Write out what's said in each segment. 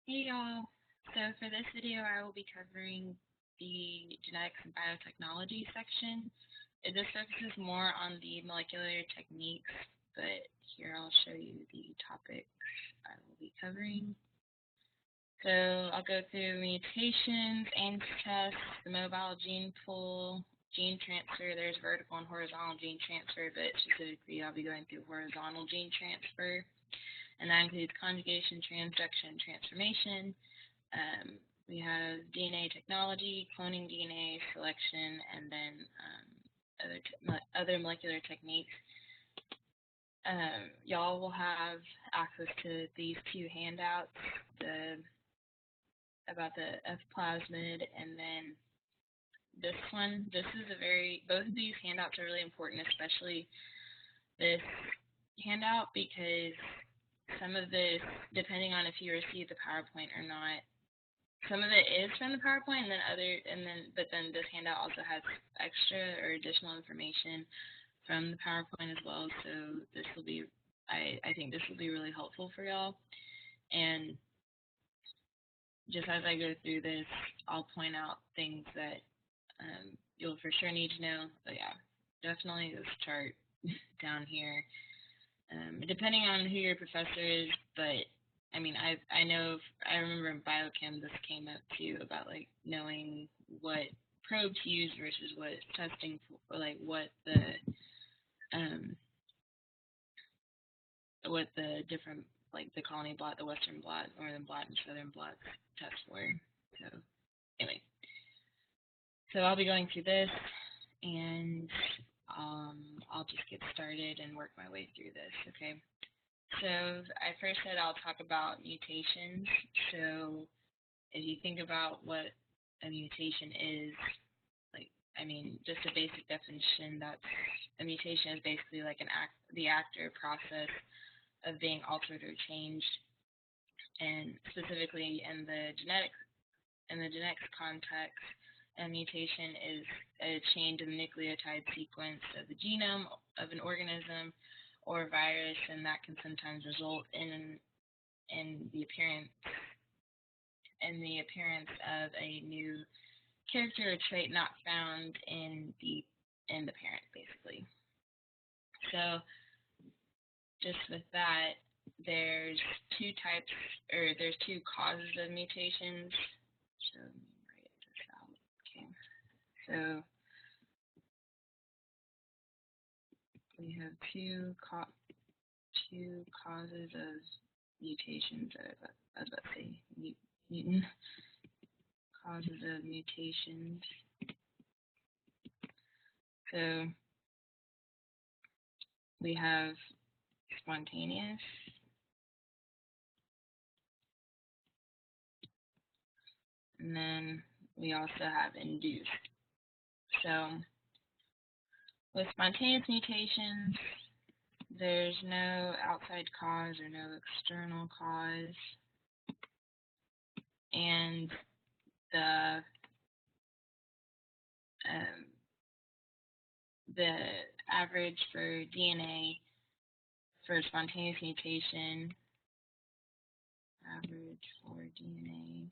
Hey y'all! So for this video I will be covering the genetics and biotechnology section. This focuses more on the molecular techniques, but here I'll show you the topics I will be covering. So I'll go through mutations, AIMS tests, the mobile gene pool, gene transfer. There's vertical and horizontal gene transfer, but specifically I'll be going through horizontal gene transfer. And that includes conjugation, transduction, transformation. We have DNA technology, cloning DNA, selection, and then other molecular techniques. Y'all will have access to these two handouts, about the F plasmid, and then this one. Both of these handouts are really important, especially this handout, because some of this, depending on if you receive the PowerPoint or not, some of it is from the PowerPoint, but then this handout also has extra or additional information from the PowerPoint as well. So this will be, I think this will be really helpful for y'all. And just as I go through this, I'll point out things that you'll for sure need to know. But yeah, definitely this chart down here. Depending on who your professor is, but I mean, I remember in biochem this came up too, about like knowing what probe to use versus what testing for, or like what the different, like the colony blot, the western blot, northern blot, and southern blot test for. So anyway, so I'll be going through this, and I'll just get started and work my way through this, okay? So I first said I'll talk about mutations. So if you think about what a mutation is, just a basic definition, a mutation is basically like the act or process of being altered or changed. And specifically in the genetics context, a mutation is a change in the nucleotide sequence of the genome of an organism or virus, and that can sometimes result in the appearance of a new character or trait not found in the parent, basically. So just with that, there's two causes of mutations. So let me write this out. Okay. So we have two causes of mutations. I was about to say mutant causes of mutations. So we have spontaneous, and then we also have induced. So with spontaneous mutations, there's no outside cause or no external cause, and the average for DNA for spontaneous mutation, average for DNA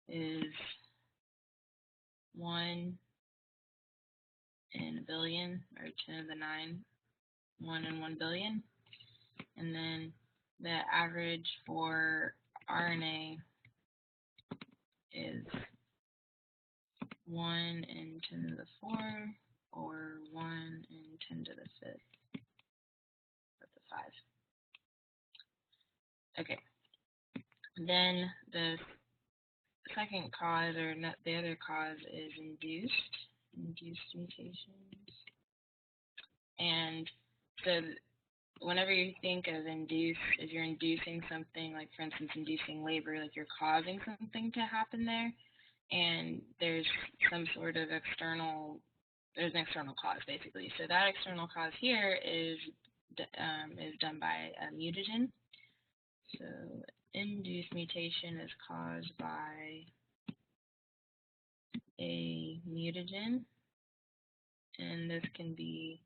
is 1 in a billion, or 10 to the 9, 1 in 1 billion. And then the average for RNA is 1 in 10 to the 4, or 1 in 10 to the 5th, or the 5. Okay. Then the second cause, or not, the other cause, is induced mutations. And so whenever you think of induce, if you're inducing something, like for instance inducing labor, like you're causing something to happen there, and there's some sort of external cause, basically. So that external cause here is done by a mutagen. So induced mutation is caused by a mutagen, and this can be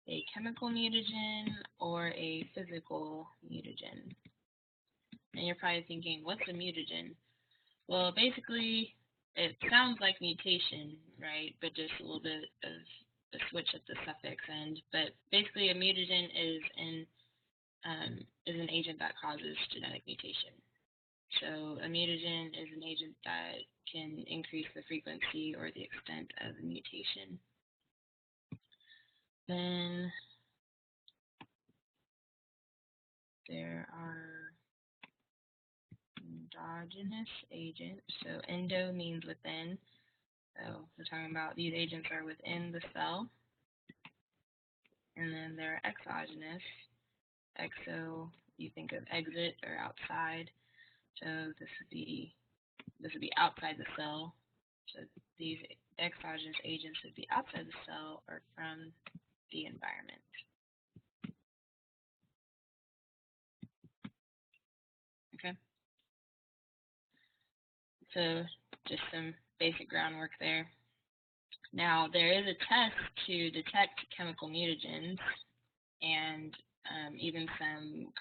a chemical mutagen or a physical mutagen. And you're probably thinking, what's a mutagen? Well, basically, it sounds like mutation, right? But just a little bit of a switch at the suffix end. But basically, a mutagen is an agent that causes genetic mutation. So a mutagen is an agent that can increase the frequency or the extent of the mutation. Then there are endogenous agents. So endo means within. So we're talking about these agents are within the cell. And then there are exogenous. Exo, you think of exit or outside. So this would be outside the cell. So these exogenous agents would be outside the cell or from the environment. Okay. So just some basic groundwork there. Now there is a test to detect chemical mutagens and even some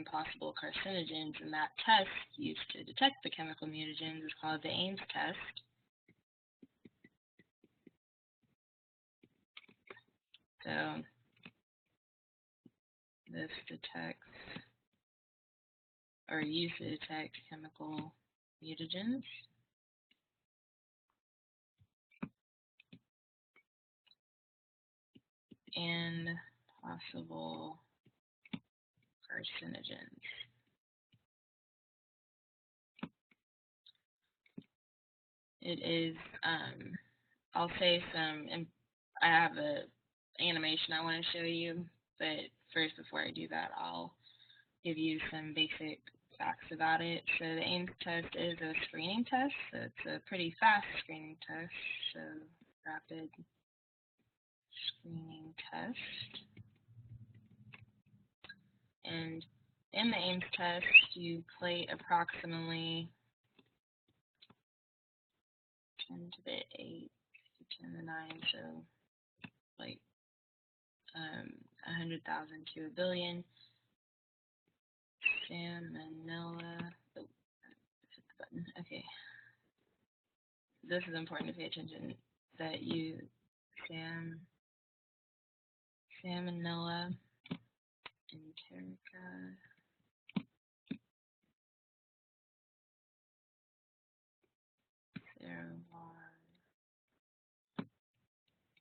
possible carcinogens, and that test used to detect the chemical mutagens is called the Ames test. So this detects or used to detect chemical mutagens. And possible carcinogens. It is, I'll say I have a animation I want to show you, but first, before I do that, I'll give you some basic facts about it. So the Ames test is a screening test, so it's a pretty fast screening test, so rapid screening test. And in the Ames test, you plate approximately 10 to the 8 to 10 to the 9, so like 100,000 to a billion. Salmonella. Oh, hit the button. Okay. This is important to pay attention that you Salmonella enterica.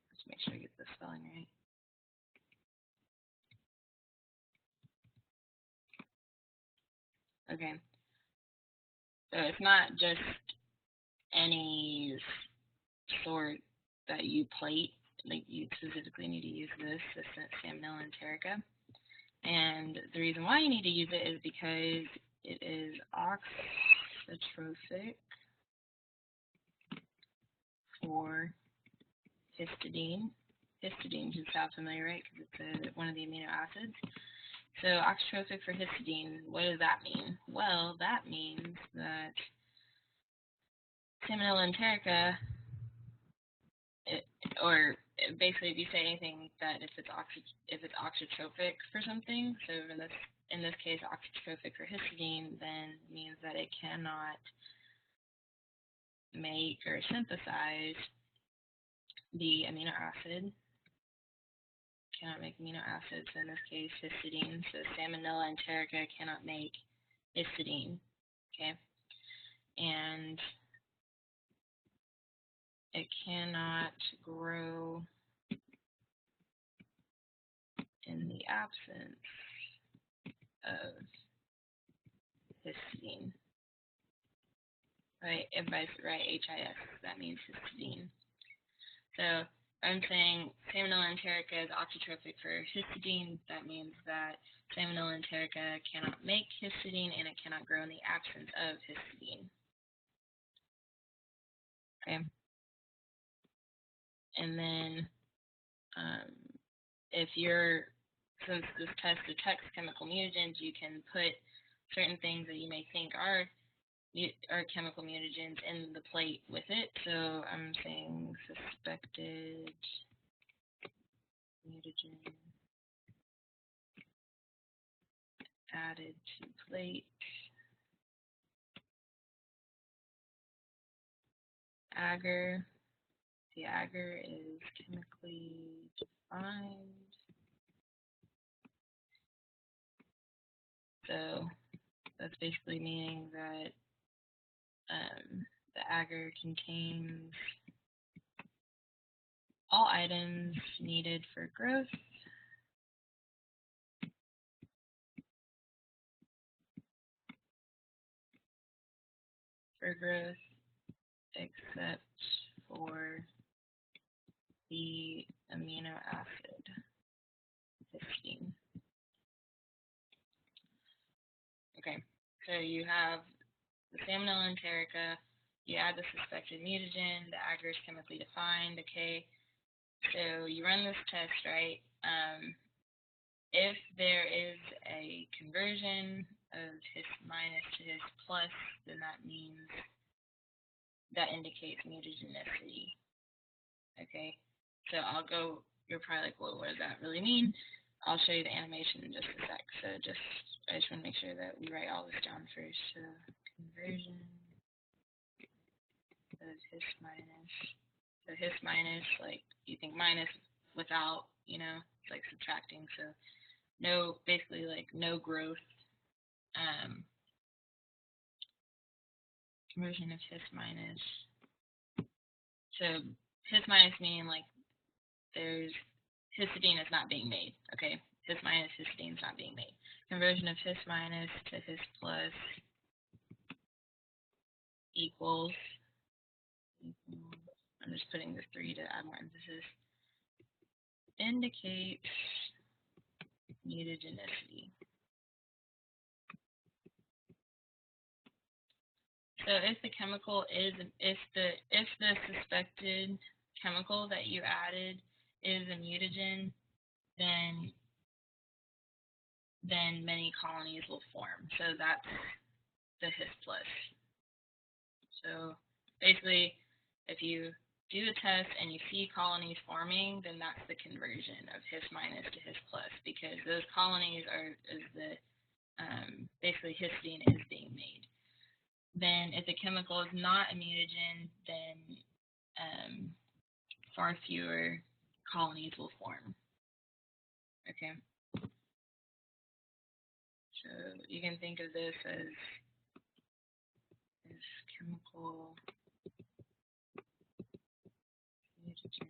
Let's make sure I get the spelling right. Okay. So it's not just any sort that you plate. Like you specifically need to use this Salmonella enterica. And the reason why you need to use it is because it is oxytrophic for histidine. Histidine should sound familiar, right? Because it's one of the amino acids. So oxytrophic for histidine, what does that mean? Well, that means that Salmonella enterica, or basically if you say anything that if it's oxytrophic for something, so in this case oxytrophic for histidine, then means that it cannot make or synthesize the amino acid. Cannot make amino acids, so in this case histidine. So Salmonella enterica cannot make histidine. Okay, and it cannot grow in the absence of histidine. Right, everybody's right, HIS, that means histidine. So I'm saying Salmonella enterica is oxytrophic for histidine. That means that Salmonella enterica cannot make histidine and it cannot grow in the absence of histidine. Okay. And then since this test detects chemical mutagens, you can put certain things that you may think are chemical mutagens in the plate with it. So I'm saying suspected mutagen added to plate. agar. The agar is chemically defined. So that's basically meaning that the agar contains all items needed for growth. Except for the amino acid histidine. Okay, so you have the salmonella enterica, you add the suspected mutagen, the agar is chemically defined, okay? So you run this test, right? If there is a conversion of his minus to his plus, then that means that indicates mutagenicity. Okay, so I'll go, you're probably like, well, what does that really mean? I'll show you the animation in just a sec. So I just want to make sure that we write all this down first. So conversion of his minus. So his minus, like you think minus without, it's like subtracting. So no, basically like no growth. Conversion of his minus. So his minus meaning like there's histidine is not being made. Okay, his minus histidine is not being made. Conversion of his minus to his plus equals. I'm just putting the 3 to add more emphasis. Indicates mutagenicity. So if the chemical is if the suspected chemical that you added is a mutagen, then many colonies will form. So that's the his plus. So basically, if you do the test and you see colonies forming, then that's the conversion of his minus to his plus, because those colonies basically histidine is being made. Then if the chemical is not a mutagen, then far fewer colonies will form. Okay. So you can think of this as chemical mutagen.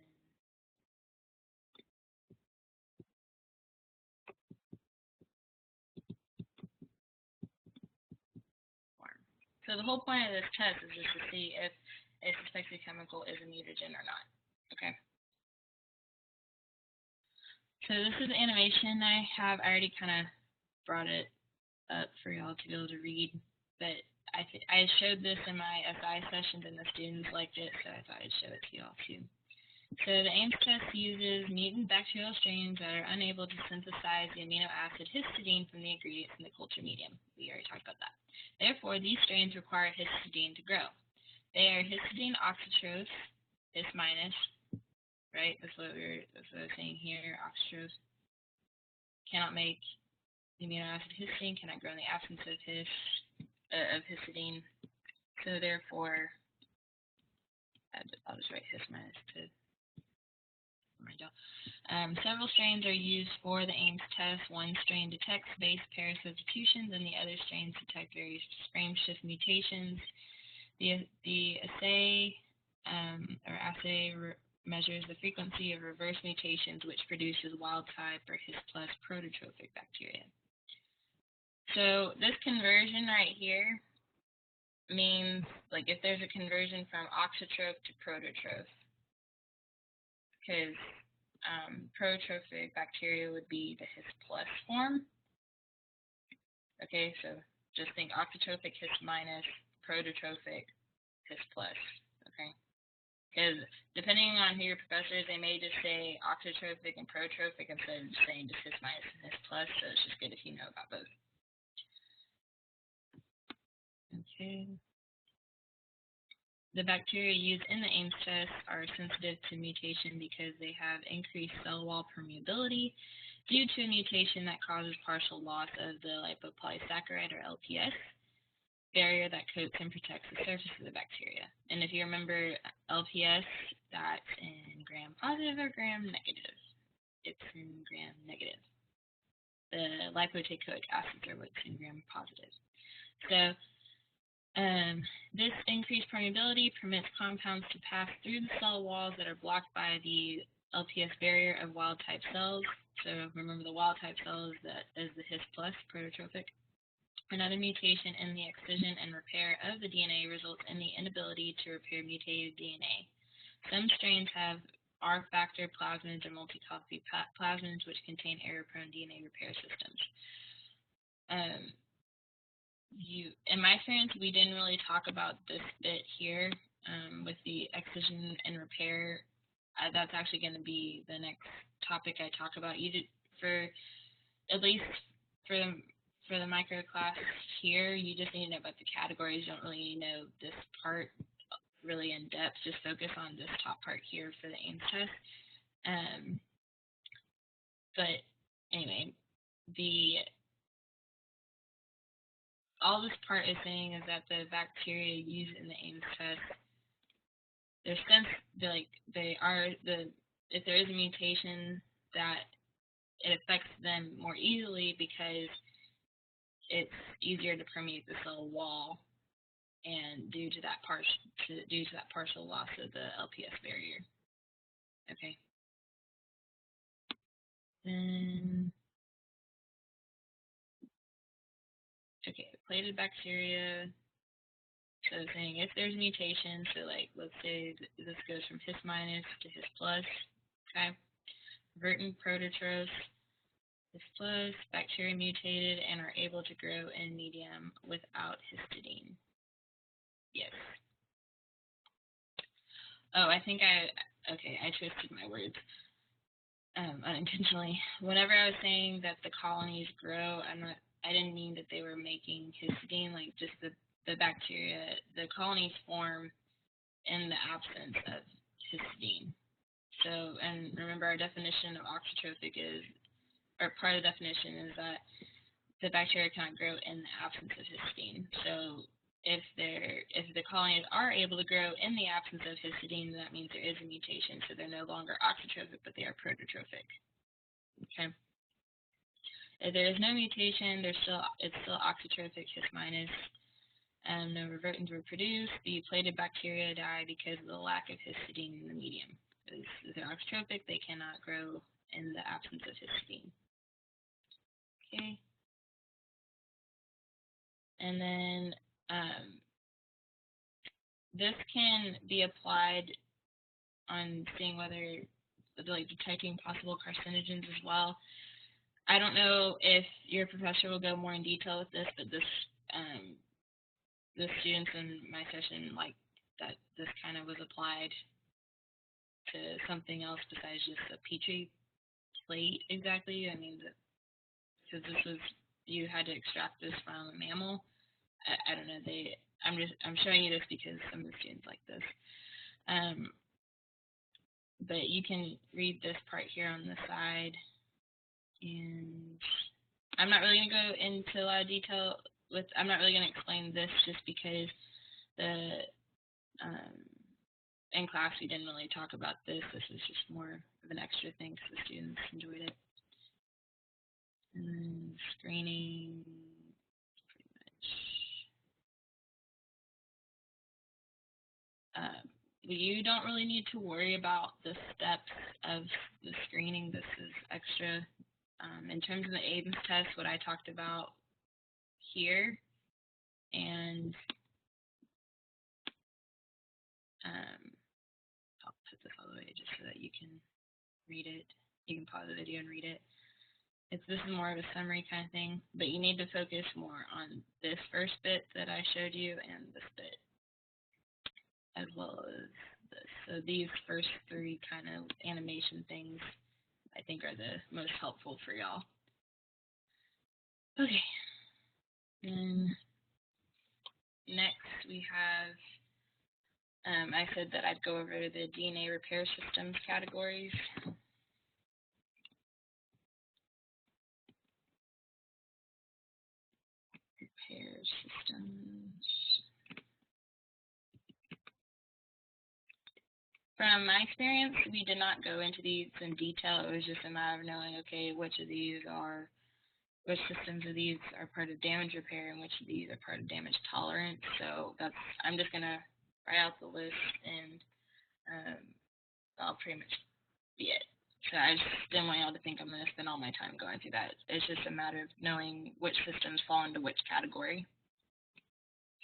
So the whole point of this test is just to see if a suspected chemical is a mutagen or not. Okay. So this is the animation I have. I already kind of brought it up for y'all to be able to read, but I showed this in my SI sessions and the students liked it, so I thought I'd show it to y'all too. So the Ames test uses mutant bacterial strains that are unable to synthesize the amino acid histidine from the ingredients in the culture medium. We already talked about that. Therefore, these strains require histidine to grow. They are histidine oxytrose, his minus, right? That's what I was saying here. Oxytrose cannot make the amino acid histidine, cannot grow in the absence of histidine. So therefore, I'll just write his minus to. Several strains are used for the Ames test. One strain detects base pair substitutions, and the other strains detect various frame shift mutations. The assay measures the frequency of reverse mutations, which produces wild type or his plus prototrophic bacteria. So this conversion right here means like if there's a conversion from auxotroph to prototroph, because prototrophic bacteria would be the his plus form. Okay, so just think auxotrophic his minus, prototrophic his plus. Okay, because depending on who your professor is, they may just say auxotrophic and prototrophic instead of just saying just his minus and his plus. So it's just good if you know about both. Okay. The bacteria used in the Ames test are sensitive to mutation because they have increased cell wall permeability due to a mutation that causes partial loss of the lipopolysaccharide or LPS. barrier that coats and protects the surface of the bacteria. And if you remember LPS, that's in gram-positive or gram-negative. It's in gram-negative. The lipoteichoic acids are what's in gram-positive. So this increased permeability permits compounds to pass through the cell walls that are blocked by the LPS barrier of wild-type cells. So remember, the wild-type cell is the His plus prototrophic. Another mutation in the excision and repair of the DNA results in the inability to repair mutated DNA. Some strains have R-factor plasmids or multi-copy plasmids which contain error-prone DNA repair systems. In my experience, we didn't really talk about this bit here with the excision and repair. That's actually going to be the next topic I talk about. At least for the micro class here, you just need to know about the categories. You don't really need to know this part really in depth. Just focus on this top part here for the Ames test. But anyway, all this part is saying is that the bacteria used in the Ames test, if there is a mutation, that it affects them more easily because it's easier to permeate the cell wall, and due to that partial loss of the LPS barrier. Okay. Then plated bacteria. So saying if there's a mutation, so like let's say this goes from His minus to His plus, okay. Vertin prototroph, His plus, bacteria mutated and are able to grow in medium without histidine. Yes. Oh, I think I twisted my words unintentionally. Whenever I was saying that the colonies grow, I didn't mean that they were making histidine, like just the bacteria, the colonies form in the absence of histidine. So, and remember our definition of oxytrophic part of the definition is that the bacteria cannot grow in the absence of histidine. So if the colonies are able to grow in the absence of histidine, that means there is a mutation. So they're no longer oxytrophic, but they are prototrophic. Okay. If there is no mutation, it's still oxytrophic, His minus. No revertins were produced. The plated bacteria die because of the lack of histidine in the medium. If they're oxytrophic, they cannot grow in the absence of histidine. Okay. And then this can be applied on seeing whether, like, detecting possible carcinogens as well. I don't know if your professor will go more in detail with this, but the students in my session like that this kind of was applied to something else besides just a Petri plate exactly. I mean, because this was, you had to extract this from a mammal. I don't know. I'm showing you this because some of the students like this. But you can read this part here on the side, and I'm not really going to go into a lot of detail I'm not really going to explain this just because in class we didn't really talk about this. This was just more of an extra thing because the students enjoyed it. And then screening, pretty much. You don't really need to worry about the steps of the screening. This is extra. In terms of the Ames test, what I talked about here, and I'll put this all the way just so that you can read it. You can pause the video and read it. This is more of a summary kind of thing, but you need to focus more on this first bit that I showed you and this bit, as well as this. So these first three kind of animation things I think are the most helpful for y'all. Okay. And next we have, I said that I'd go over the DNA repair systems categories. repair systems. From my experience, we did not go into these in detail. It was just a matter of knowing, okay, which systems of these are part of damage repair and which of these are part of damage tolerance. So I'm just gonna write out the list, and that'll pretty much be it. So I just didn't want y'all to think I'm gonna spend all my time going through that. It's just a matter of knowing which systems fall into which category.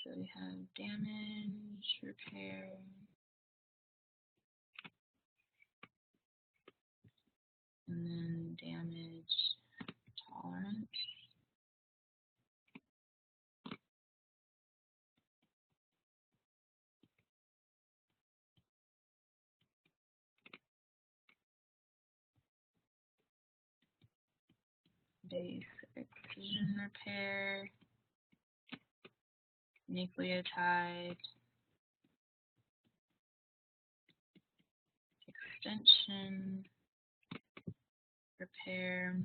So we have damage repair. And then damage tolerance. Basic excision repair. Nucleotide. Extension repair.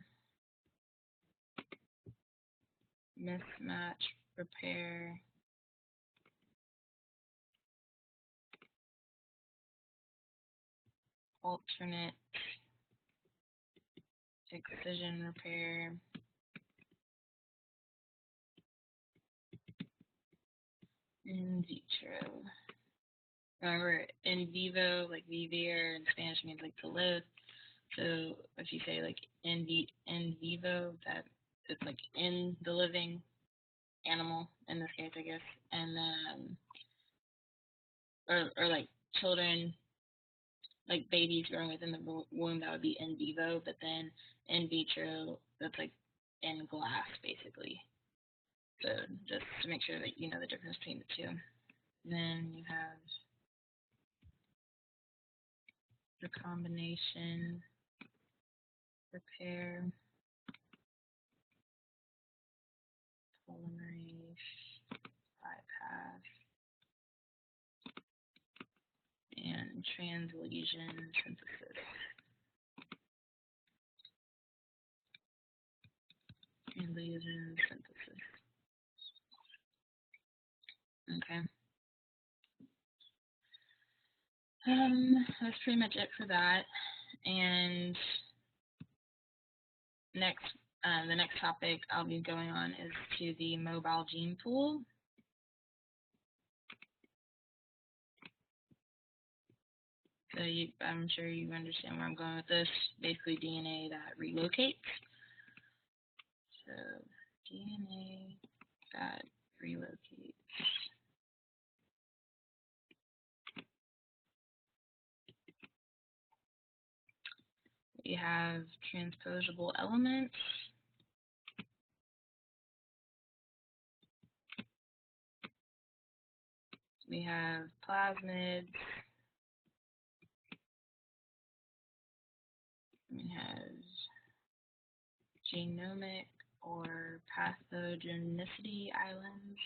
Mismatch repair. Alternate excision repair. In vitro. Remember, in vivo, like vivir in Spanish means like to live. So if you say like in vivo, that it's like in the living animal in this case, I guess, and then or like children, like babies growing within the womb, that would be in vivo. But then in vitro, that's like in glass, basically. So just to make sure that you know the difference between the two. And then you have recombination repair, polymerase bypass, and translesion synthesis. Translesion synthesis. Okay. That's pretty much it for that. And next, the next topic I'll be going on is to the mobile gene pool. So I'm sure you understand where I'm going with this. Basically, DNA that relocates. So DNA that relocates. We have transposable elements. We have plasmids. We have genomic or pathogenicity islands.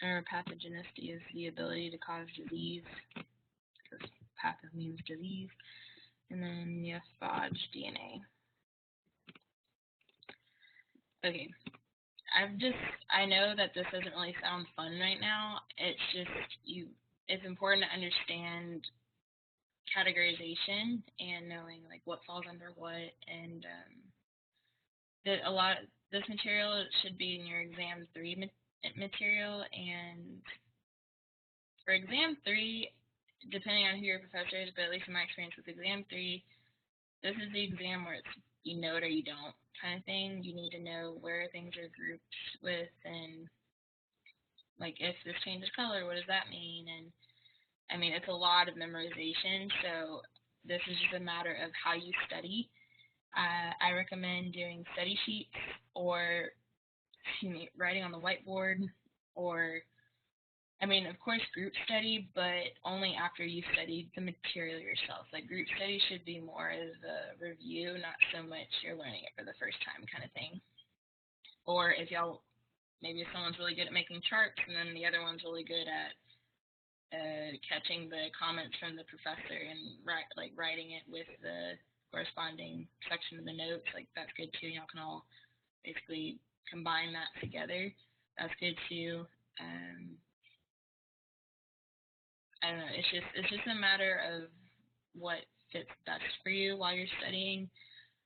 Or pathogenicity is the ability to cause disease, because patho means disease. And then you have phage DNA. Okay, I know that this doesn't really sound fun right now. It's just it's important to understand categorization and knowing like what falls under what, and this material should be in your exam 3 material, and for exam 3, depending on who your professor is, but at least in my experience with exam 3, this is the exam where it's you know it or you don't kind of thing. You need to know where things are grouped with, and like if this changes color, what does that mean? And I mean, it's a lot of memorization, so this is just a matter of how you study. I recommend doing study sheets or writing on the whiteboard, or I mean, of course, group study, but only after you studied the material yourself. Like, group study should be more as a review, not so much you're learning it for the first time kind of thing. Or if maybe if someone's really good at making charts, and then the other one's really good at catching the comments from the professor and writing it with the corresponding section of the notes, like that's good too. Y'all can all basically combine that together, that's good too. I don't know. It's just a matter of what fits best for you while you're studying.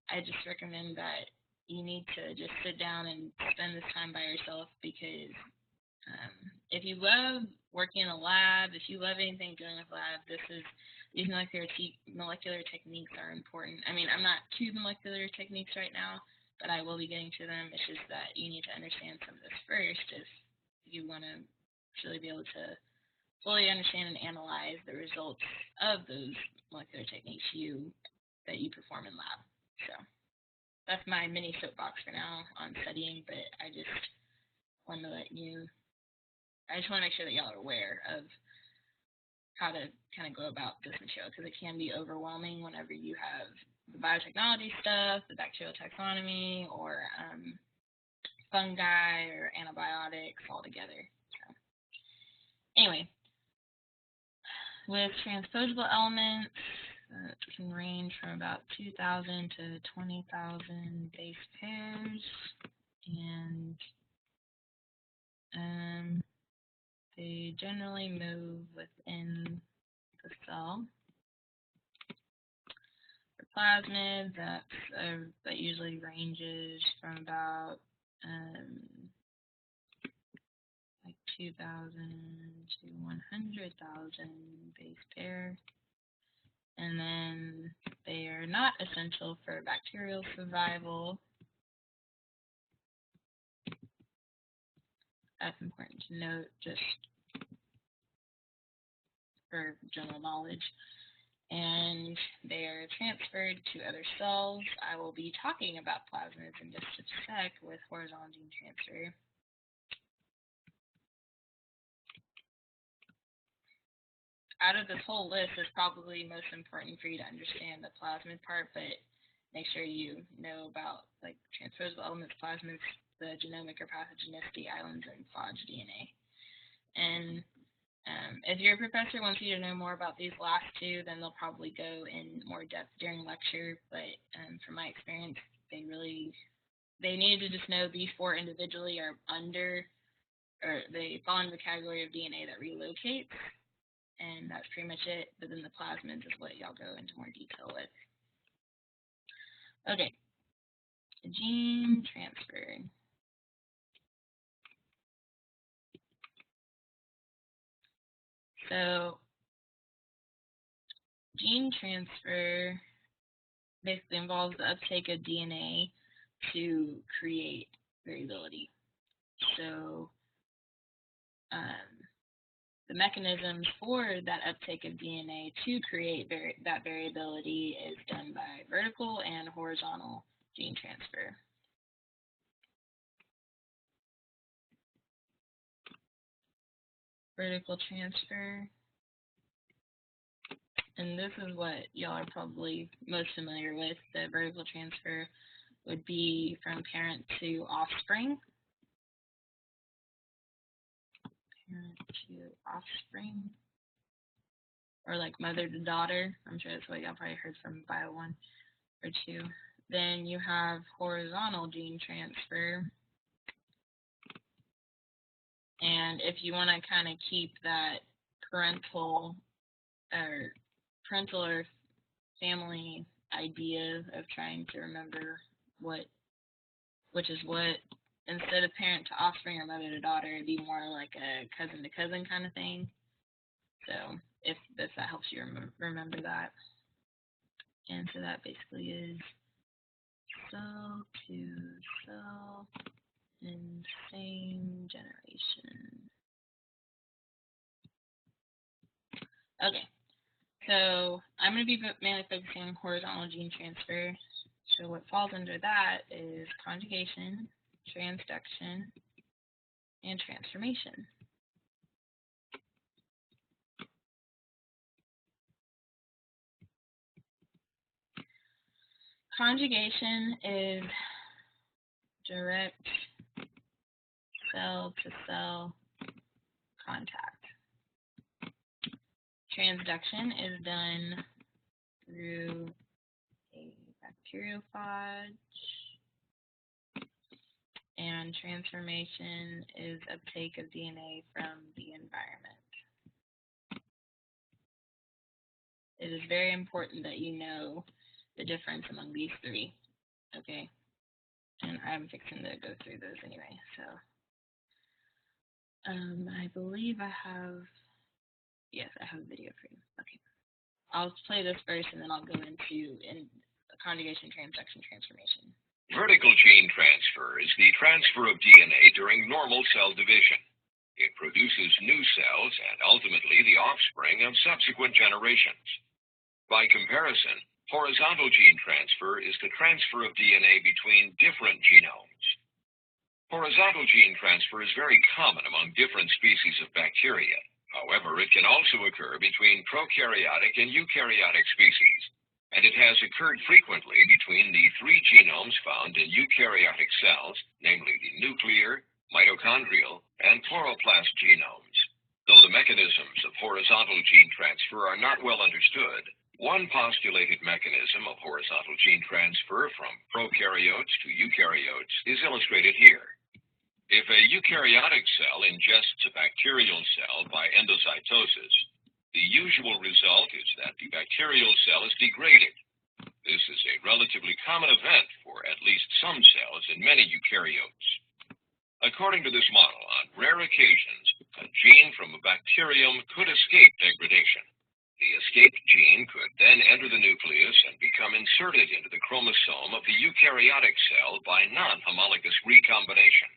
I just recommend that you need to just sit down and spend this time by yourself, because if you love working in a lab, if you love anything doing with lab, these molecular techniques are important. I mean, I'm not to molecular techniques right now, but I will be getting to them. It's just that you need to understand some of this first if you want to really be able to fully understand and analyze the results of those molecular techniques that you perform in lab. So that's my mini soapbox for now on studying, but I just want to make sure that y'all are aware of how to kind of go about this material, because it can be overwhelming whenever you have the biotechnology stuff, the bacterial taxonomy, or fungi or antibiotics all together. So anyway, with transposable elements, it can range from about 2,000 to 20,000 base pairs, and they generally move within the cell. For plasmids, that usually ranges from about 2,000 to 100,000 base pair. And then they are not essential for bacterial survival. That's important to note just for general knowledge. And they are transferred to other cells. I will be talking about plasmids in just a sec with horizontal gene transfer. Out of this whole list, is probably most important for you to understand the plasmid part, but make sure you know about like transposable elements, plasmids, the genomic or pathogenicity islands, and phage DNA. And if your professor wants you to know more about these last two, then they'll probably go in more depth during lecture. But from my experience, they needed to just know these four individually they fall into the category of DNA that relocates. And that's pretty much it. But then the plasmids is what y'all go into more detail with. Okay, gene transfer. So gene transfer basically involves the uptake of DNA to create variability. So the mechanisms for that uptake of DNA to create that variability is done by vertical and horizontal gene transfer. Vertical transfer. And this is what y'all are probably most familiar with. The vertical transfer would be from parent to offspring. Parent to offspring. Or like mother to daughter. I'm sure that's what y'all probably heard from Bio 1 or 2. Then you have horizontal gene transfer. And if you want to kind of keep that parental or family idea of trying to remember which is what, instead of parent to offspring or mother to daughter, it'd be more like a cousin to cousin kind of thing. So if that helps you remember that. And so that basically is cell to cell in same generation. Okay, so I'm going to be mainly focusing on horizontal gene transfer. So what falls under that is conjugation, transduction, and transformation. Conjugation is direct cell-to-cell contact. Transduction is done through a bacteriophage, and transformation is uptake of DNA from the environment. It is very important that you know the difference among these three, okay? And I'm fixing to go through those anyway, so. I believe I have, yes, I have a video for you. Okay. I'll play this first and then I'll go into conjugation, transduction, transformation. Vertical gene transfer is the transfer of DNA during normal cell division. It produces new cells and ultimately the offspring of subsequent generations. By comparison, horizontal gene transfer is the transfer of DNA between different genomes. Horizontal gene transfer is very common among different species of bacteria. However, it can also occur between prokaryotic and eukaryotic species, and it has occurred frequently between the three genomes found in eukaryotic cells, namely the nuclear, mitochondrial, and chloroplast genomes. Though the mechanisms of horizontal gene transfer are not well understood, one postulated mechanism of horizontal gene transfer from prokaryotes to eukaryotes is illustrated here. If a eukaryotic cell ingests a bacterial cell by endocytosis, the usual result is that the bacterial cell is degraded. This is a relatively common event for at least some cells in many eukaryotes. According to this model, on rare occasions, a gene from a bacterium could escape degradation. The escaped gene could then enter the nucleus and become inserted into the chromosome of the eukaryotic cell by non-homologous recombination.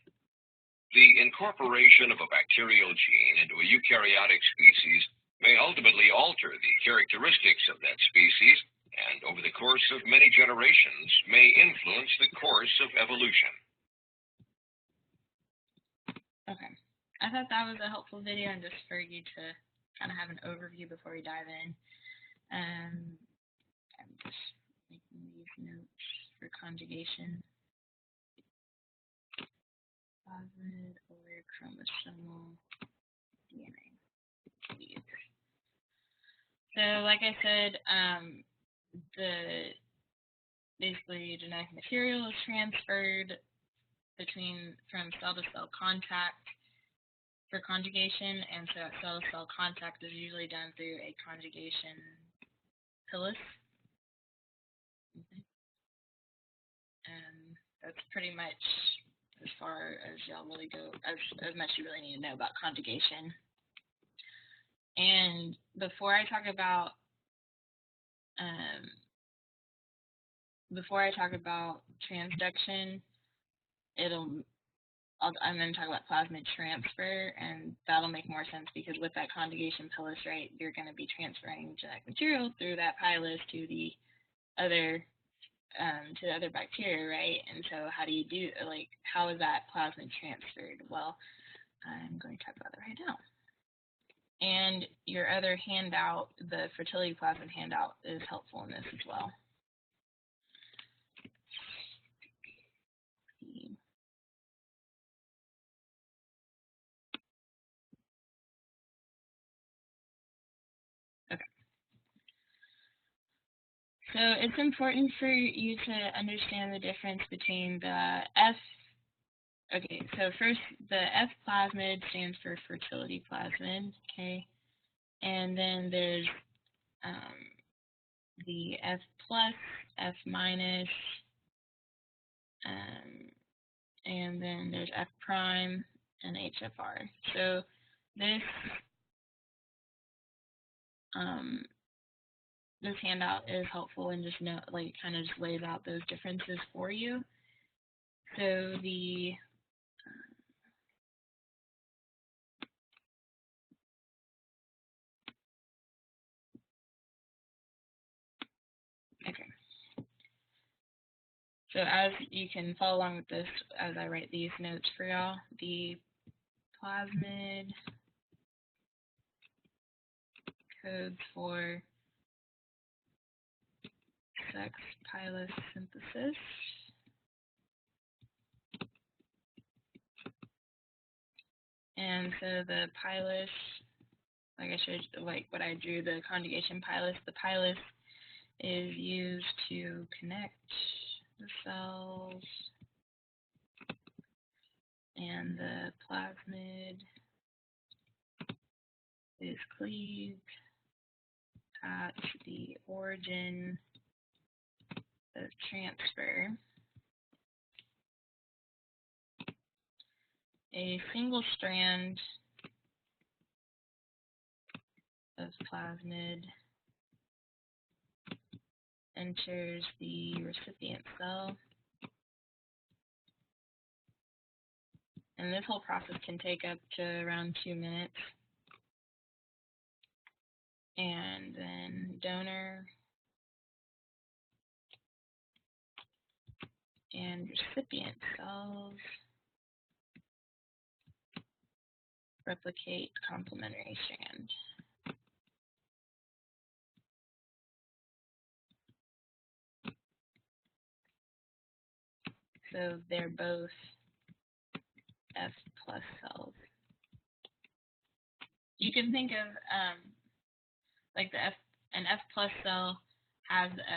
The incorporation of a bacterial gene into a eukaryotic species may ultimately alter the characteristics of that species and, over the course of many generations, may influence the course of evolution. Okay. I thought that was a helpful video and just for you to kind of have an overview before we dive in. I'm just making these notes for conjugation. Plasmid or chromosomal DNA. So, like I said, basically genetic material is transferred from cell-to-cell contact for conjugation, and so cell-to-cell contact is usually done through a conjugation pilus. And that's pretty much as far as y'all really go, as much you really need to know about conjugation. And before I talk about transduction, I'm going to talk about plasmid transfer, and that'll make more sense because with that conjugation pilus, right, you're going to be transferring genetic material through that pilus to the other bacteria, right? And so how do you do, how is that plasmid transferred? Well, I'm going to talk about that right now. And your other handout, the fertility plasmid handout, is helpful in this as well. Okay. So it's important for you to understand the difference between the F. Okay, so first, the F plasmid stands for fertility plasmid, okay? And then there's the F plus, F minus, and then there's F prime and HFR. So this this handout is helpful and just kind of just lays out those differences for you. So the okay. So as you can follow along with this as I write these notes for y'all, the plasmid codes for sex pilus synthesis. And so the pilus, like I showed, what I drew, the conjugation pilus, the pilus is used to connect the cells and the plasmid is cleaved at the origin of transfer. A single strand of plasmid enters the recipient cell, and this whole process can take up to around 2 minutes. And then donor and recipient cells replicate complementary strand. So they're both F plus cells. You can think of like an F plus cell has the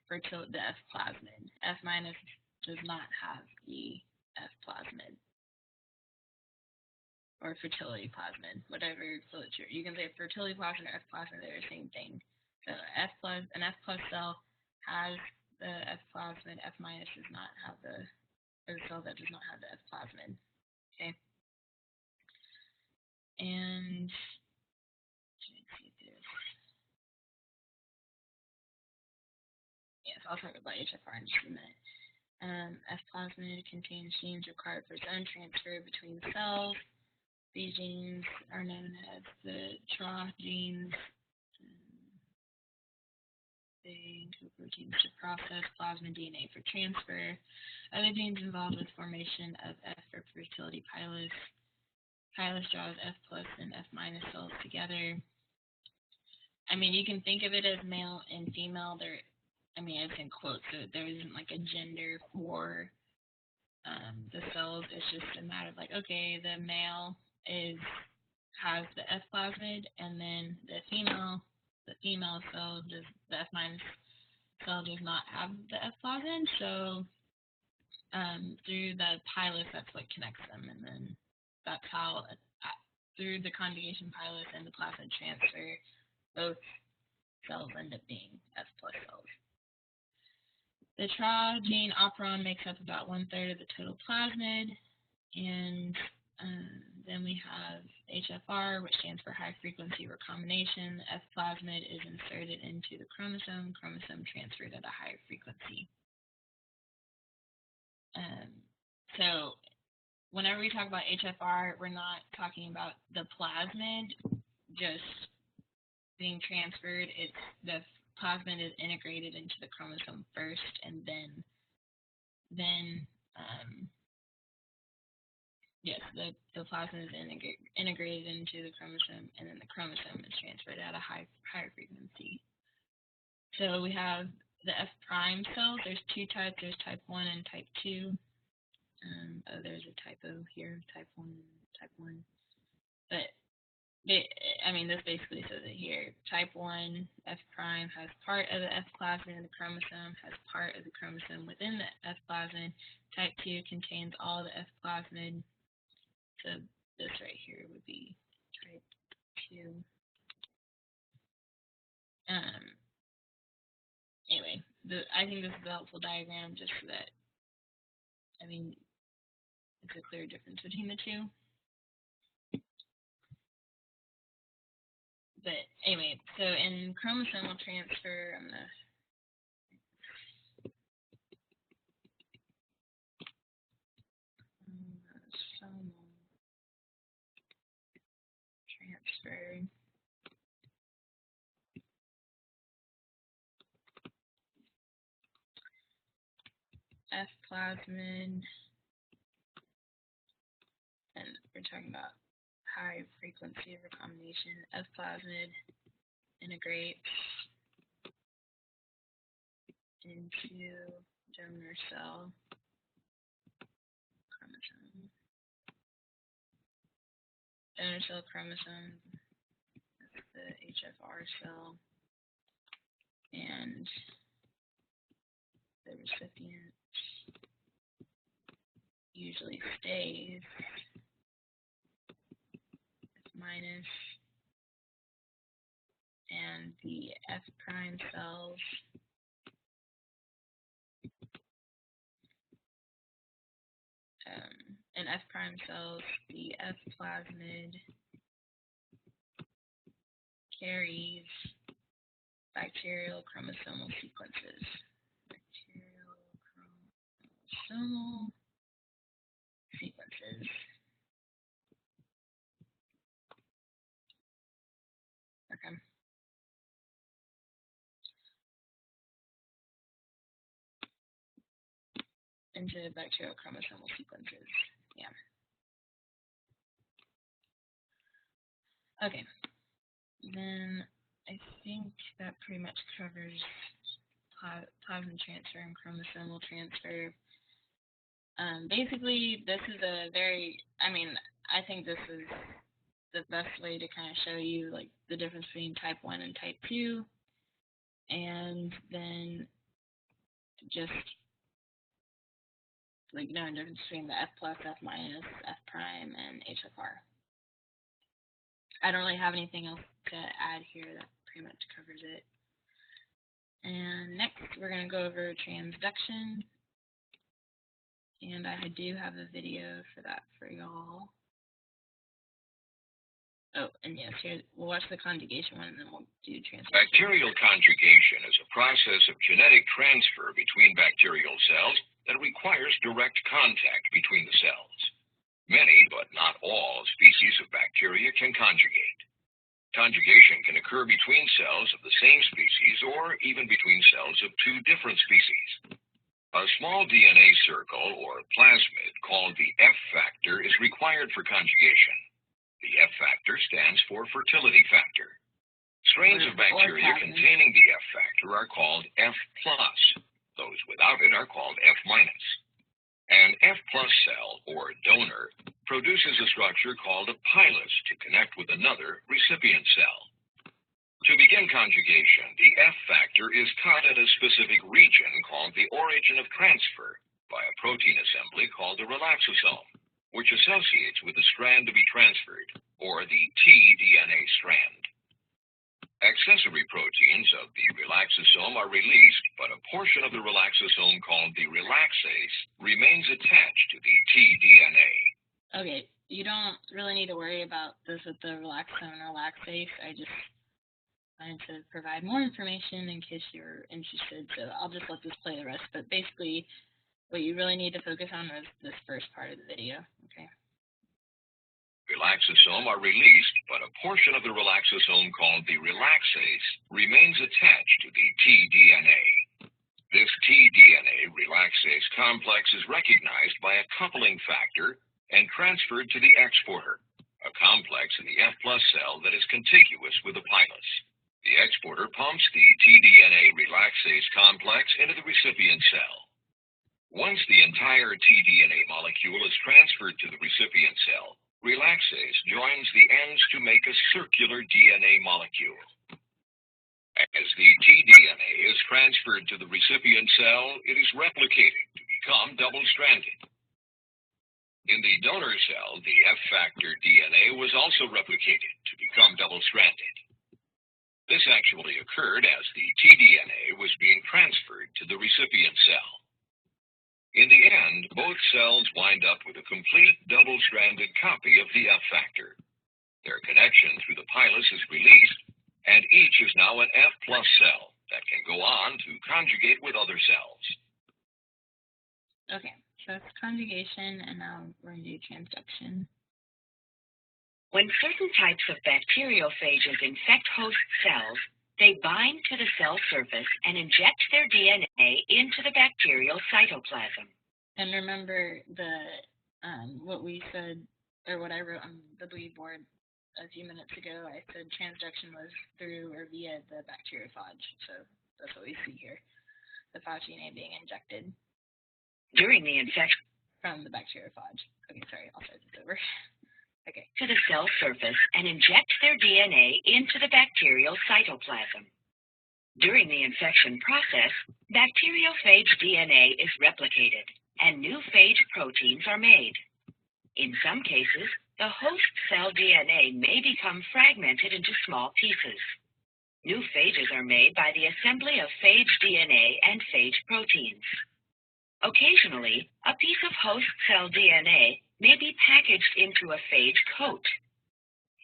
F plasmid. F minus does not have the F plasmid or fertility plasmid, whatever you can say fertility plasmid or F plasmid, they're the same thing. So an F plus cell has the F plasmid. F minus does not have the cell that does not have the F plasmid. Okay. And yes, I'll talk about HFR in just a minute. F plasmid contains genes required for zone transfer between cells. These genes are known as the TRA genes. They encode proteins to process plasmid DNA for transfer. Other genes involved with formation of F for fertility pilus. Pilus draws F plus and F minus cells together. I mean, you can think of it as male and female. It's in quotes, so there isn't like a gender for the cells. It's just a matter of like, okay, the male has the F plasmid, and then the female cell the F minus cell does not have the F plasmid. So through the pilus, that's what connects them, and then that's how through the conjugation pilus and the plasmid transfer, both cells end up being F plus cells. The TRA gene operon makes up about 1/3 of the total plasmid, and then we have HFR, which stands for high frequency recombination. F plasmid is inserted into the chromosome transferred at a higher frequency. So whenever we talk about HFR, we're not talking about the plasmid just being transferred. It's the plasmid is integrated into the chromosome first, and then the plasmid is integrated into the chromosome, and then the chromosome is transferred at a higher frequency. So we have the F prime cells. There's two types. There's type 1 and type 2. There's a typo here, type 1 and type 1. But this basically says it here. Type 1 F prime has part of the F plasmid in the chromosome, has part of the chromosome within the F plasmid. Type 2 contains all the F plasmid. So this right here would be type 2. Anyway, I think this is a helpful diagram just so that, it's a clear difference between the two. But anyway, so in chromosomal transfer, I'm going to transfer. F plasmid, and we're talking about high frequency recombination. F plasmid integrates into donor cell chromosome. Donor cell chromosome, that's the HFR cell, and the recipient usually stays minus, and the F prime cells in F prime cells, the F plasmid carries bacterial chromosomal sequences. Bacterial chromosomal sequences. Okay. Into bacterial chromosomal sequences. Yeah. Okay. Then I think that pretty much covers plasmid transfer and chromosomal transfer. Basically, this is I think this is the best way to kind of show you like the difference between type 1 and type 2, and then just like knowing the difference between the F plus, F minus, F prime, and HFR. I don't really have anything else to add here. That pretty much covers it. And next, we're going to go over transduction. And I do have a video for that for y'all. Oh, and yes, here, we'll watch the conjugation one, and then we'll do transduction. Bacterial conjugation is a process of genetic transfer between bacterial cells that requires direct contact between the cells. Many, but not all, species of bacteria can conjugate. Conjugation can occur between cells of the same species or even between cells of two different species. A small DNA circle or plasmid called the F factor is required for conjugation. The F factor stands for fertility factor. Strains of bacteria containing the F factor are called F plus. Those without it are called F minus. An F plus cell, or donor, produces a structure called a pilus to connect with another recipient cell. To begin conjugation, the F factor is cut at a specific region called the origin of transfer by a protein assembly called the relaxosome, which associates with the strand to be transferred, or the tDNA strand. Accessory proteins of the relaxosome are released, but a portion of the relaxosome called the relaxase remains attached to the tDNA. Okay, you don't really need to worry about this with the relaxosome and relaxase. I just wanted to provide more information in case you're interested, so I'll just let this play the rest. But basically, what you really need to focus on is this first part of the video, okay? Relaxosome are released, but a portion of the relaxosome called the relaxase remains attached to the tDNA. This tDNA relaxase complex is recognized by a coupling factor and transferred to the exporter, a complex in the F plus cell that is contiguous with the pilus. The exporter pumps the tDNA relaxase complex into the recipient cell. Once the entire tDNA molecule is transferred to the recipient cell, relaxase joins the ends to make a circular DNA molecule. As the tDNA is transferred to the recipient cell, it is replicated to become double-stranded. In the donor cell, the F factor DNA was also replicated to become double-stranded. This actually occurred as the tDNA was being transferred to the recipient cell. In the end, both cells wind up with a complete double-stranded copy of the F factor. Their connection through the pilus is released, and each is now an F plus cell that can go on to conjugate with other cells. Okay, so it's conjugation, and now we're going to do transduction. When certain types of bacteriophages infect host cells, they bind to the cell surface and inject their DNA into the bacterial cytoplasm. And remember what we said, or what I wrote on the board a few minutes ago. I said transduction was through or via the bacteriophage. So that's what we see here, the phage DNA being injected during the infection from the bacteriophage. Okay, sorry, I'll start this over. Okay. To the cell surface and inject their DNA into the bacterial cytoplasm. During the infection process, bacteriophage DNA is replicated and new phage proteins are made. In some cases, the host cell DNA may become fragmented into small pieces. New phages are made by the assembly of phage DNA and phage proteins. Occasionally, a piece of host cell DNA may be packaged into a phage coat.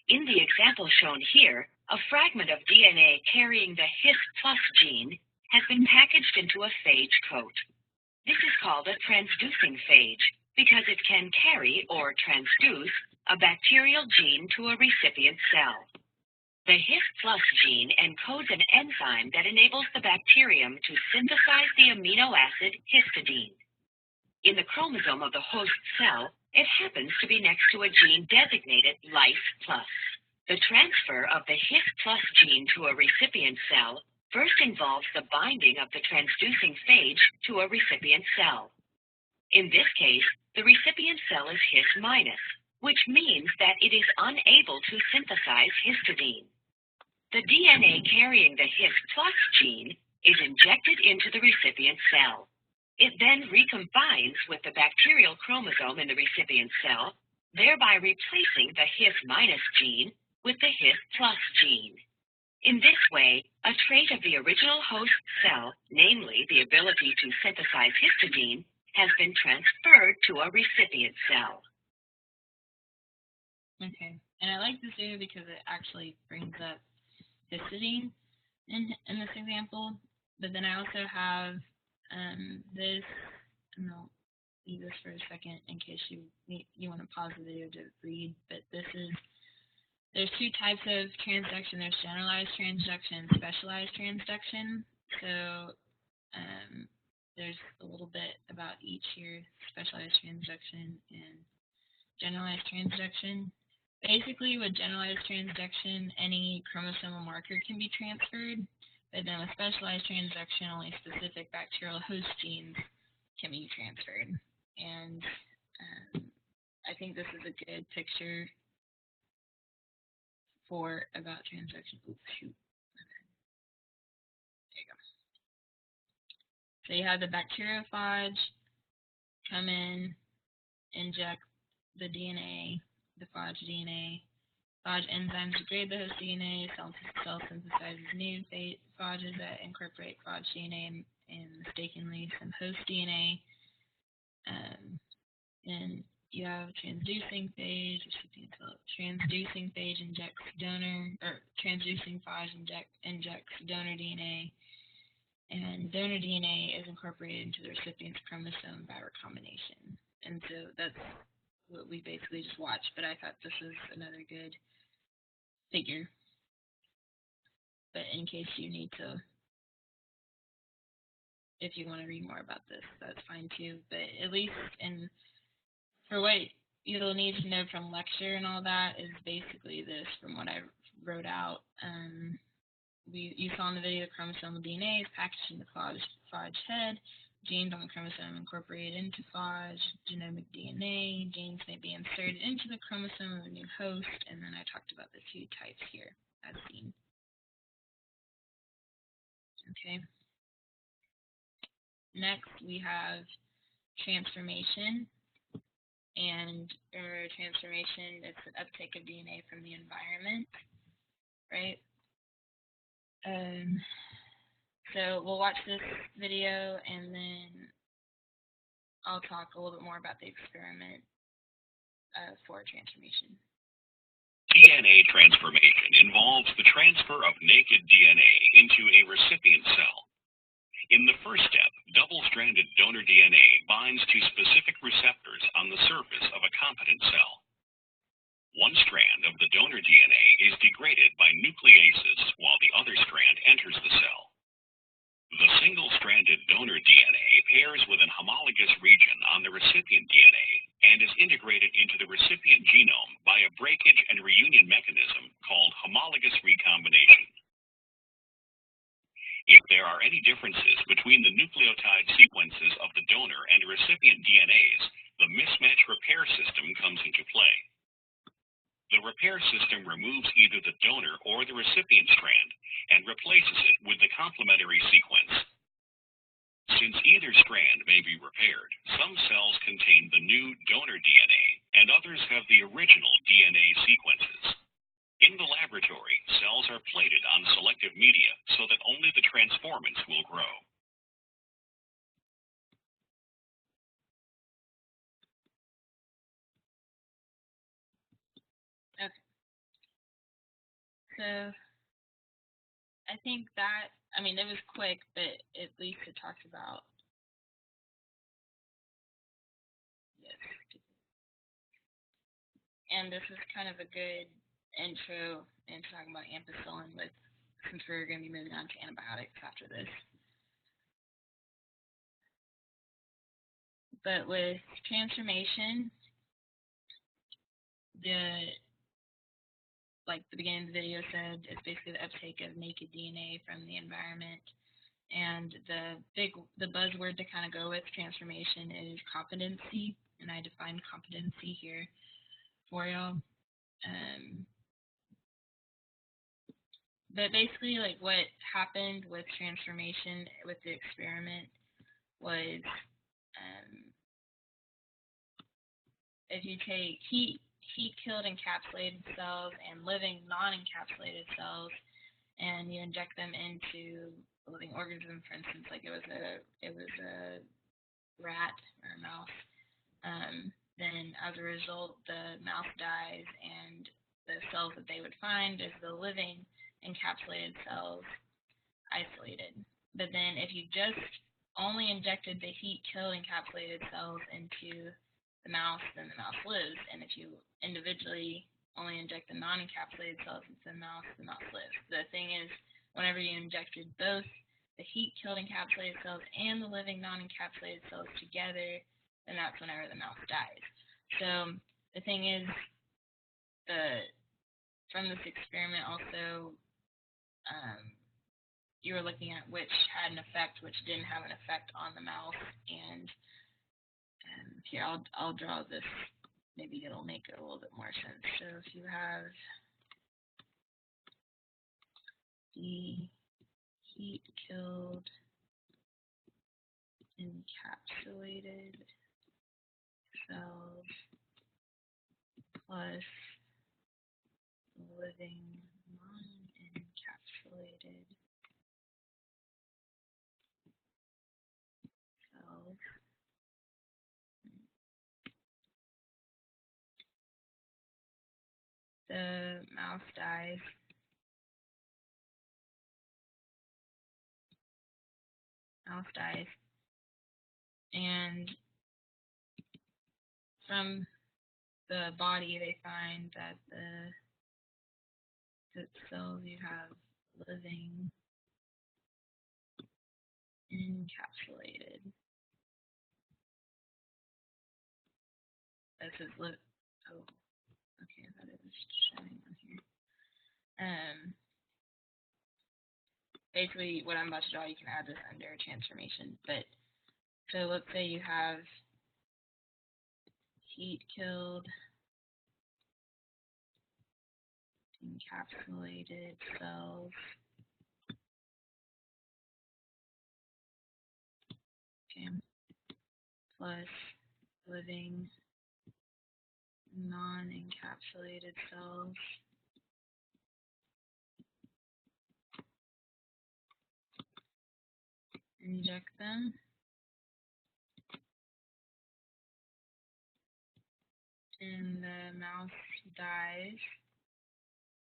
In the example shown here, a fragment of DNA carrying the His+ gene has been packaged into a phage coat. This is called a transducing phage because it can carry or transduce a bacterial gene to a recipient cell. The His+ gene encodes an enzyme that enables the bacterium to synthesize the amino acid histidine. In the chromosome of the host cell, it happens to be next to a gene designated Life+. The transfer of the His+ gene to a recipient cell first involves the binding of the transducing phage to a recipient cell. In this case, the recipient cell is His-, which means that it is unable to synthesize histidine. The DNA carrying the His+ gene is injected into the recipient cell. It then recombines with the bacterial chromosome in the recipient cell, thereby replacing the His- gene with the His+ gene. In this way, a trait of the original host cell, namely the ability to synthesize histidine, has been transferred to a recipient cell. Okay, and I like this video because it actually brings up histidine in this example, but then I also have this, and I'll leave this for a second in case you want to pause the video to read, but there's two types of transduction. There's generalized transduction and specialized transduction. So there's a little bit about each here, specialized transduction and generalized transduction. Basically, with generalized transduction, any chromosomal marker can be transferred, but then with specialized transduction, only specific bacterial host genes can be transferred. And I think this is a good picture about transduction. Oops, shoot. There you go. So you have the bacteriophage come in, inject the DNA, the phage DNA. Phage enzymes degrade the host DNA. Cell synthesizes new phages that incorporate phage DNA and mistakenly some host DNA. And you have transducing phage, transducing phage injects donor, or transducing phage injects donor DNA, and donor DNA is incorporated into the recipient's chromosome by recombination. And so that's what we basically just watched, but I thought this was another good figure. But in case you need to, if you want to read more about this, that's fine too. But at least for what you'll need to know from lecture and all that is basically this from what I wrote out. You saw in the video the chromosomal DNA is packaged in the phage head. Genes on the chromosome incorporated into phage. Genomic DNA. Genes may be inserted into the chromosome of a new host. And then I talked about the two types here as seen. Okay. Next, we have transformation. And transformation, it's an uptake of DNA from the environment, right? So we'll watch this video and then I'll talk a little bit more about the experiment for transformation. DNA transformation involves the transfer of naked DNA into a recipient cell. In the first step, double-stranded donor DNA binds to specific receptors on the surface of a competent cell. One strand of the donor DNA is degraded by nucleases while the other strand enters the cell. The single-stranded donor DNA pairs with an homologous region on the recipient DNA and is integrated into the recipient genome by a breakage and reunion mechanism called homologous recombination. If there are any differences between the nucleotide sequences of the donor and recipient DNAs, the mismatch repair system comes into play. The repair system removes either the donor or the recipient strand and replaces it with the complementary sequence. Since either strand may be repaired, some cells contain the new donor DNA, and others have the original DNA sequences. In the laboratory, cells are plated on selective media so that only the transformants will grow. Okay. So I think that, I mean, it was quick, but at least it talked about, yes. And this is kind of a good intro in talking about ampicillin since we're going to be moving on to antibiotics after this. But with transformation, like the beginning of the video said, it's basically the uptake of naked DNA from the environment. And the buzzword to kind of go with transformation is competency, and I define competency here for y'all. But basically, like, what happened with transformation with the experiment was, if you take heat-killed encapsulated cells and living non-encapsulated cells, and you inject them into a living organism, for instance, like it was a rat or a mouse, then as a result, the mouse dies, and the cells that they would find is the living encapsulated cells isolated. But then if you just only injected the heat-killed encapsulated cells into the mouse, then the mouse lives. And if you individually only inject the non-encapsulated cells into the mouse lives. The thing is, whenever you injected both the heat-killed encapsulated cells and the living non-encapsulated cells together, then that's whenever the mouse dies. So the thing is, from this experiment also, you were looking at which had an effect, which didn't have an effect on the mouse. And here, I'll draw this. Maybe it'll make it a little bit more sense. So if you have the heat-killed encapsulated cells plus living non-encapsulated cells, the mouse dies. And from the body, they find that the cells you have living encapsulated. This is oh, okay, I thought it was showing on here. Basically, what I'm about to draw, you can add this under transformation. But so let's say you have heat-killed encapsulated cells plus living non-encapsulated cells. Inject them. And the mouse dies.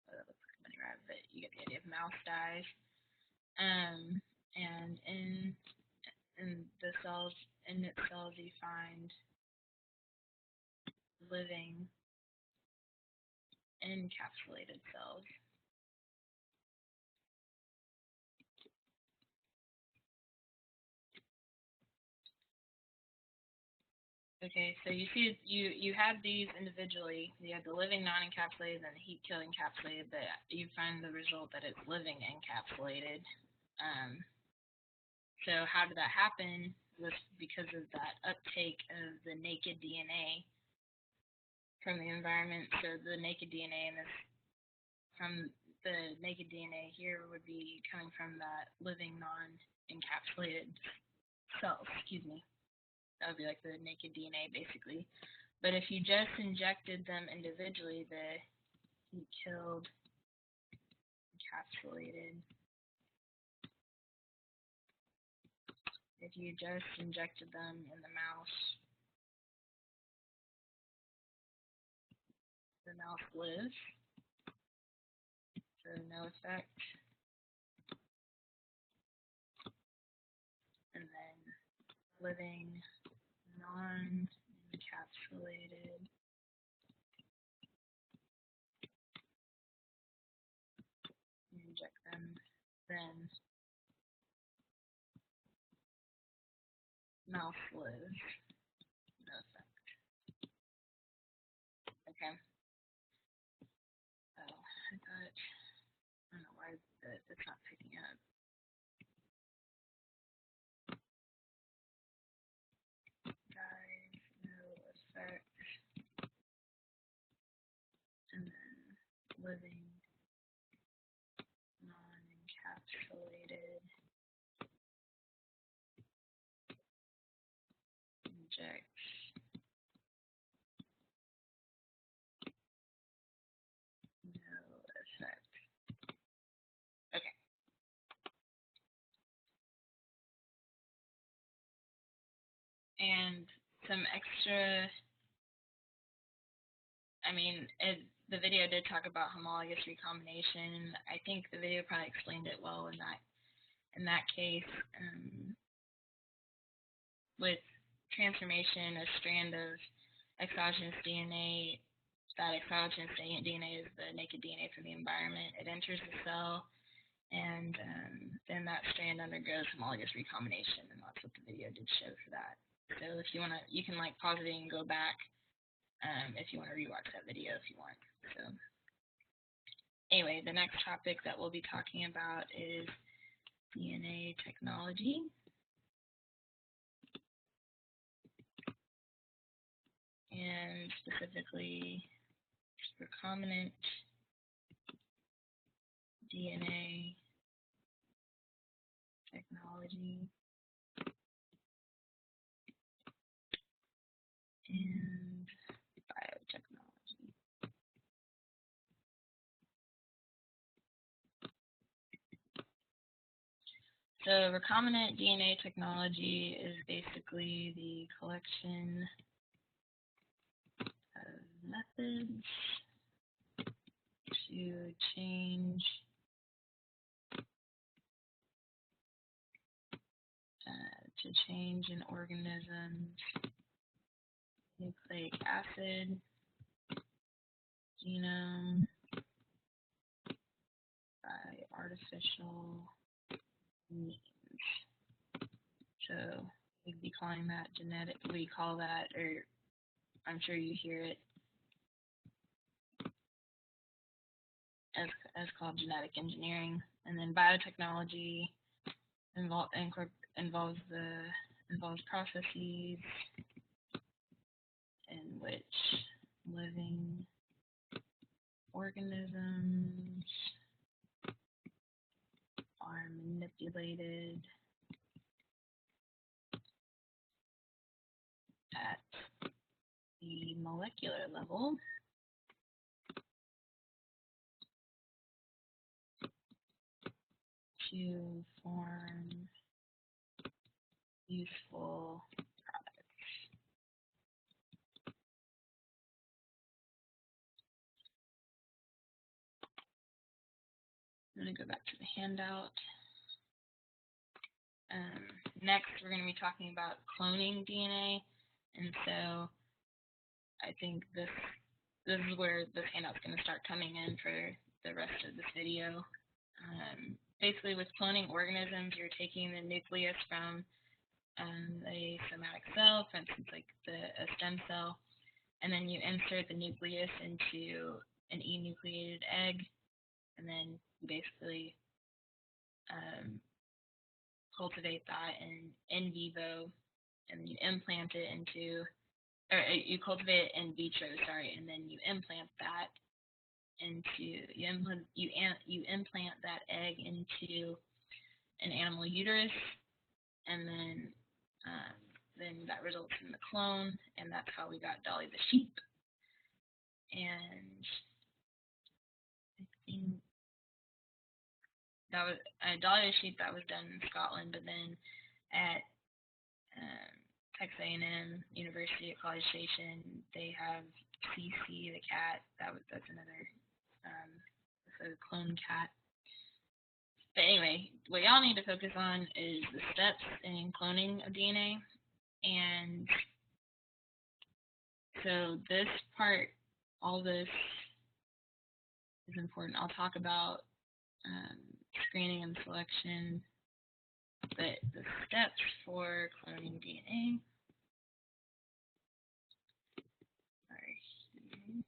Oh, that looks like a bunny rabbit, but you get the idea. Mouse dies. And in the cells, in its cells, you find living encapsulated cells. Okay, so you see, you had these individually. You had the living non-encapsulated and the heat-killed encapsulated, but you find the result that it's living encapsulated. So how did that happen? Was because of that uptake of the naked DNA from the environment. So the naked DNA from the naked DNA here would be coming from that living non-encapsulated cells, excuse me. That would be like the naked DNA, basically. But if you just injected them individually, you killed, encapsulated. If you just injected them in the mouse lives, so no effect. And then living, non-encapsulated, inject them, then mouse lives, no effect. Okay. Oh, I don't know why it's not picking up. Guys, no effect. And then living, non-encapsulated, inject, no effect. Okay. And some extra, the video did talk about homologous recombination. I think the video probably explained it well in that case. With transformation, a strand of exogenous DNA, that exogenous DNA is the naked DNA from the environment. It enters the cell, and then that strand undergoes homologous recombination, and that's what the video did show for that. So if you want to, you can like pause it and go back if you want to rewatch that video if you want. So anyway, the next topic that we'll be talking about is DNA technology. And specifically recombinant DNA technology and biotechnology. So recombinant DNA technology is basically the collection of methods to change an organism's nucleic acid genome by artificial means. So we'd be calling that genetic. We call that, or I'm sure you hear it as called genetic engineering. And then biotechnology involves processes in which living organisms are manipulated at the molecular level to form useful products. I'm going to go back to the handout. Next, we're going to be talking about cloning DNA, and so I think this is where this handout's going to start coming in for the rest of this video. Basically, with cloning organisms, you're taking the nucleus from a somatic cell, for instance, like a stem cell, and then you insert the nucleus into an enucleated egg, and then you basically cultivate that in vivo, and you implant it into, or you cultivate it in vitro, and then you implant that into, you implant that egg into an animal uterus, and then Then that results in the clone, and that's how we got Dolly the sheep. And I think that was Dolly the sheep. That was done in Scotland, but then at Texas A&M University at College Station, they have CC the cat. That's another a clone cat. But anyway, what y'all need to focus on is the steps in cloning of DNA. And so this part, all this is important. I'll talk about screening and selection, but the steps for cloning DNA are here.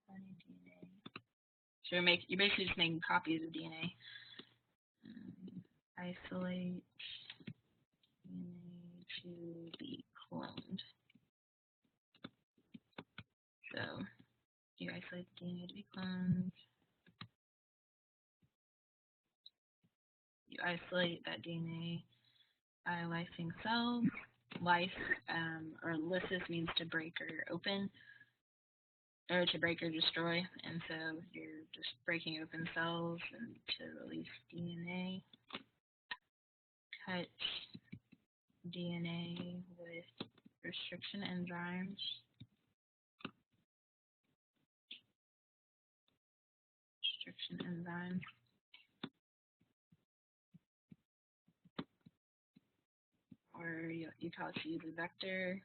Cloning DNA. So you're basically just making copies of DNA. Isolate DNA to be cloned. So you isolate the DNA to be cloned. You isolate that DNA by lysing cells. Lyse or lysis means to break or open, or to break or destroy, and so you're just breaking open cells and to release DNA. Cut DNA with restriction enzymes. Or you can also use a vector,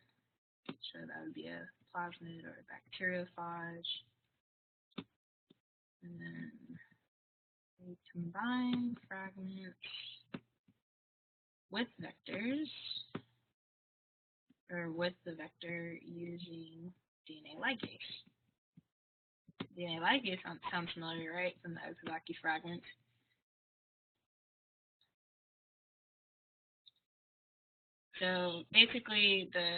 so that would be a plasmid or a bacteriophage. And then we combine fragments with vectors, or with the vector using DNA ligase. DNA ligase sounds familiar, right, from the Okazaki fragments. So basically, the